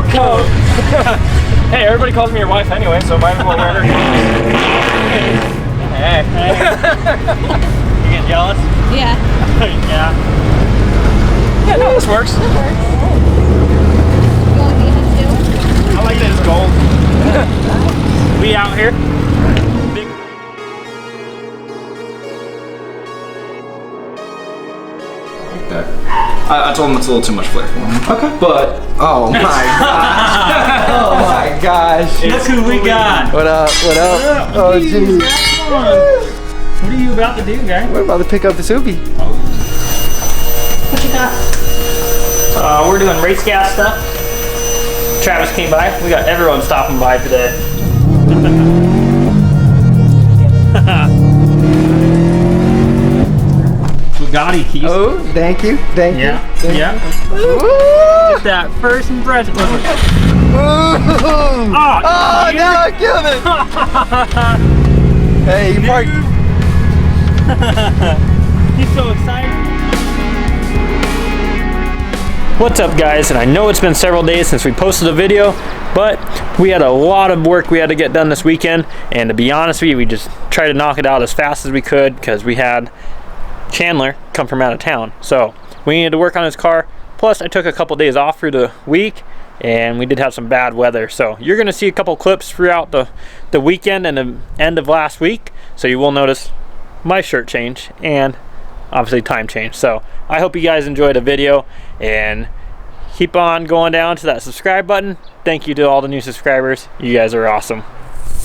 coat. Hey, everybody calls me your wife anyway, so might as well wear her. Hey. You getting jealous? Yeah. Yeah. Yeah, no, this works. It works. You want me to do? I like that it's gold. We out here. Big. Like that. I told him it's a little too much flair for him. Okay. But oh my gosh. Oh my gosh. Look who we got. What up? What up? Oh geez. What are you about to do, guy? We're about to pick up the Soupy. What you got? We're doing race gas stuff. Travis came by. We got everyone stopping by today. Bugatti keys. Oh, thank you. Thank you. Yeah. Get that first impression. Oh, now I killed it. Hey, you parked. He's so excited. What's up, guys? And I know it's been several days since we posted a video, but we had a lot of work we had to get done this weekend, and to be honest with you, we just tried to knock it out as fast as we could because we had Chandler come from out of town, so we needed to work on his car. Plus I took a couple days off through the week, and we did have some bad weather, so you're gonna see a couple clips throughout the weekend and the end of last week, so you will notice my shirt change and obviously time change. So I hope you guys enjoyed the video, and keep on going down to that subscribe button. Thank you to all the new subscribers. You guys are awesome.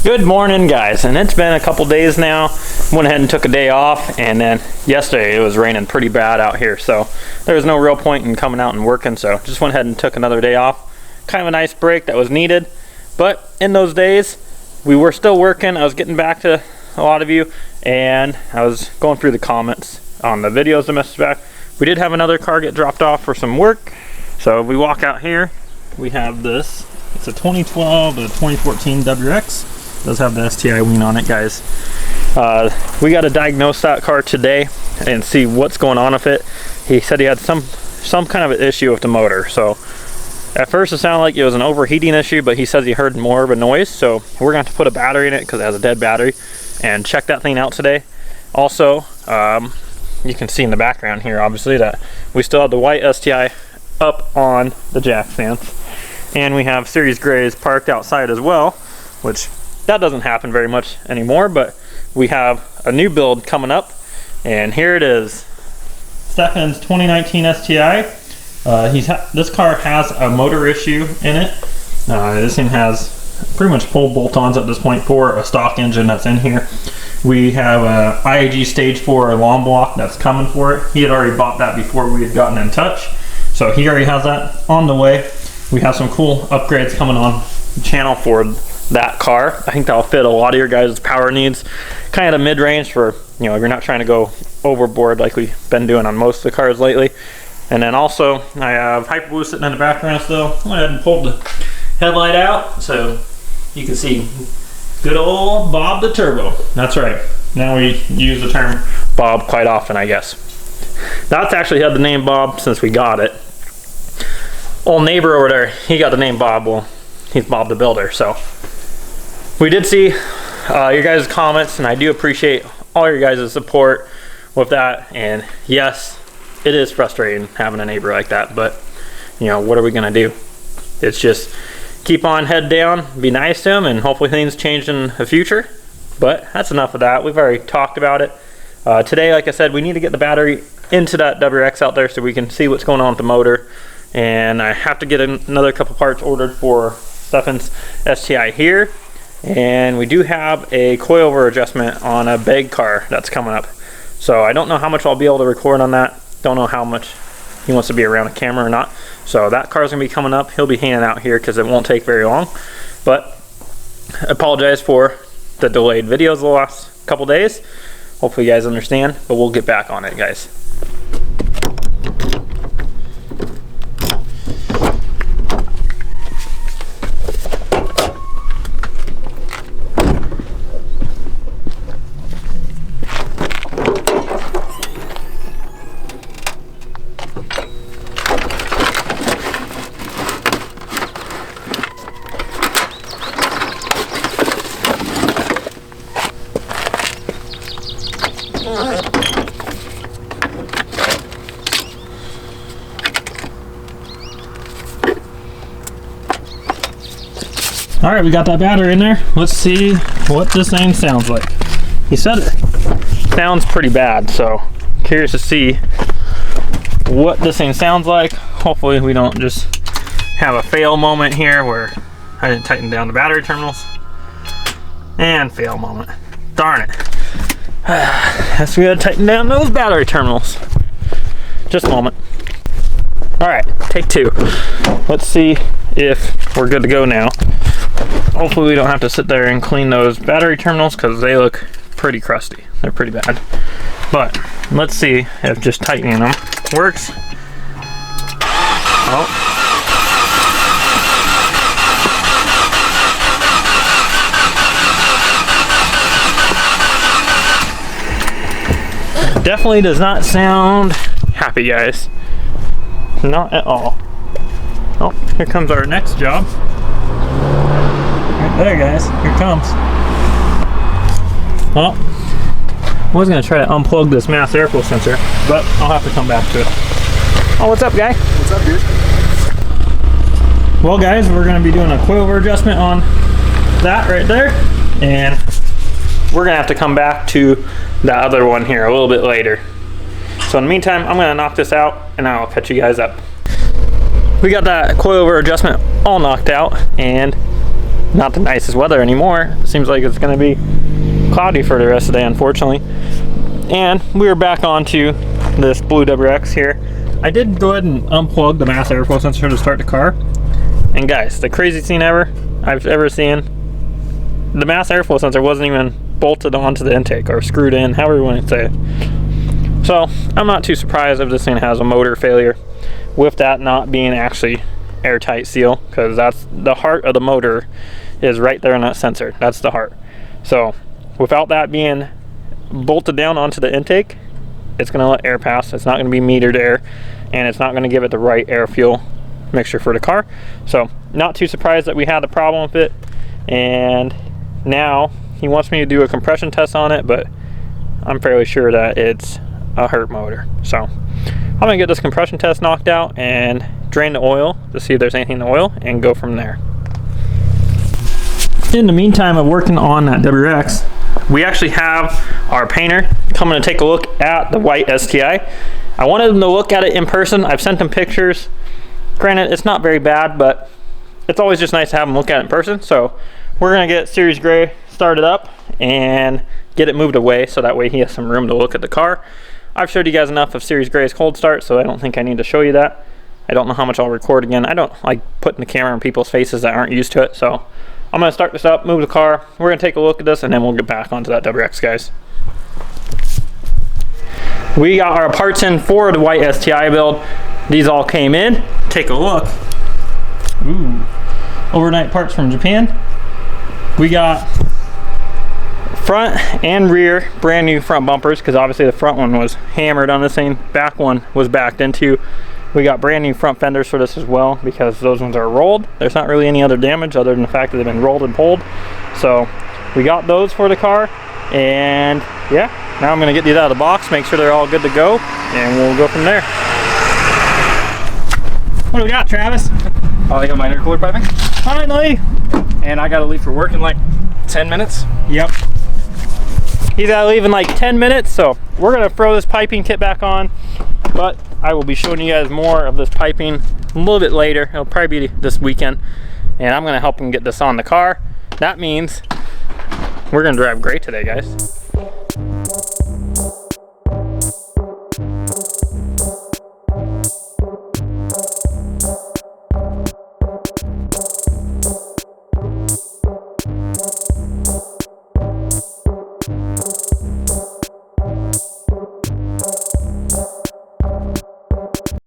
Good morning, guys, and it's been a couple days now. Went ahead and took a day off, and then yesterday it was raining pretty bad out here, so there was no real point in coming out and working, so just went ahead and took another day off. Kind of a nice break that was needed, but in those days we were still working. I was getting back to a lot of you, and I was going through the comments on the videos to message back. We did have another car get dropped off for some work, so if we walk out here, we have this. It's a 2012 to 2014 WX. Does have the STI wing on it, guys. We got to diagnose that car today and see what's going on with it. He said he had some kind of an issue with the motor, so at first it sounded like it was an overheating issue, but he says he heard more of a noise, so we're going to have to put a battery in it because it has a dead battery and check that thing out today. Also, you can see in the background here, obviously, that we still have the white STI up on the jack stands, and we have series grays parked outside as well, which that doesn't happen very much anymore, but we have a new build coming up, and here it is. Stefan's 2019 STI. This car has a motor issue in it. This thing has pretty much full bolt-ons at this point for a stock engine that's in here. We have a IAG Stage 4 alarm block that's coming for it. He had already bought that before we had gotten in touch, so he already has that on the way. We have some cool upgrades coming on the channel for that car. I think that'll fit a lot of your guys' power needs, kind of mid-range for, you know, if you're not trying to go overboard like we've been doing on most of the cars lately. And then also I have Hyperblue sitting in the background still. I went ahead and pulled the headlight out so you can see good old Bob the Turbo. That's right, now we use the term Bob quite often, I guess. That's actually had the name Bob since we got it. Old neighbor over there, he got the name Bob. Well, he's Bob the Builder. So we did see your guys' comments, and I do appreciate all your guys' support with that. And yes, it is frustrating having a neighbor like that, but you know, what are we gonna do? It's just keep on head down, be nice to him, and hopefully things change in the future. But that's enough of that. We've already talked about it. Today, like I said, we need to get the battery into that WX out there so we can see what's going on with the motor. And I have to get another couple parts ordered for Stefan's STI here. And we do have a coilover adjustment on a bag car that's coming up. So I don't know how much I'll be able to record on that. Don't know how much he wants to be around a camera or not. So that car's gonna be coming up. He'll be hanging out here because it won't take very long. But I apologize for the delayed videos the last couple days. Hopefully you guys understand, but we'll get back on it, guys. All right, we got that battery in there. Let's see what this thing sounds like. He said it sounds pretty bad, so curious to see what this thing sounds like. Hopefully we don't just have a fail moment here where I didn't tighten down the battery terminals. And fail moment. Darn it. Guess we gotta tighten down those battery terminals. Just a moment. All right, take two. Let's see if we're good to go now. Hopefully we don't have to sit there and clean those battery terminals because they look pretty crusty. They're pretty bad. But let's see if just tightening them works. Oh. Definitely does not sound happy, guys. Not at all. Oh, here comes our next job. Right there, guys. Here it comes. Well, I was going to try to unplug this mass airflow sensor, but I'll have to come back to it. Oh, what's up, guy? What's up, dude? Well, guys, we're going to be doing a coilover adjustment on that right there, and we're going to have to come back to that other one here a little bit later. So in the meantime, I'm going to knock this out, and I'll catch you guys up. We got that coilover adjustment all knocked out, and not the nicest weather anymore. Seems like it's going to be cloudy for the rest of the day, unfortunately. And we are back onto this blue WX here. I did go ahead and unplug the mass airflow sensor to start the car. And guys, the craziest thing I've ever seen, the mass airflow sensor wasn't even bolted onto the intake or screwed in, however you want to say it. So I'm not too surprised if this thing has a motor failure, with that not being actually airtight seal, because that's the heart of the motor, is right there in that sensor. That's the heart. So without that being bolted down onto the intake, it's going to let air pass. It's not going to be metered air, and it's not going to give it the right air fuel mixture for the car. So not too surprised that we had a problem with it, and now he wants me to do a compression test on it, but I'm fairly sure that it's a hurt motor. So I'm going to get this compression test knocked out and drain the oil to see if there's anything in the oil and go from there. In the meantime of working on that WX, we actually have our painter coming to take a look at the white STI. I wanted him to look at it in person. I've sent him pictures. Granted, it's not very bad, but it's always just nice to have him look at it in person. So we're going to get Series Gray started up and get it moved away so that way he has some room to look at the car. I've showed you guys enough of Series Gray's cold start, so I don't think I need to show you that. I don't know how much I'll record again. I don't like putting the camera in people's faces that aren't used to it, so I'm going to start this up, move the car. We're going to take a look at this, and then we'll get back onto that WX, guys. We got our parts in for the white STI build. These all came in. Take a look. Ooh. Overnight parts from Japan. We got front and rear brand new front bumpers, because obviously the front one was hammered on this thing. Back one was backed into. We got brand new front fenders for this as well, because those ones are rolled. There's not really any other damage other than the fact that they've been rolled and pulled. So we got those for the car, and yeah, now I'm going to get these out of the box, make sure they're all good to go, and we'll go from there. What do we got, Travis? I got my intercooler piping. Finally! And I gotta leave for work in like 10 minutes. Yep. He's gotta leave in like 10 minutes, so we're gonna throw this piping kit back on, but I will be showing you guys more of this piping a little bit later. It'll probably be this weekend, and I'm gonna help him get this on the car. That means we're gonna drive great today, guys.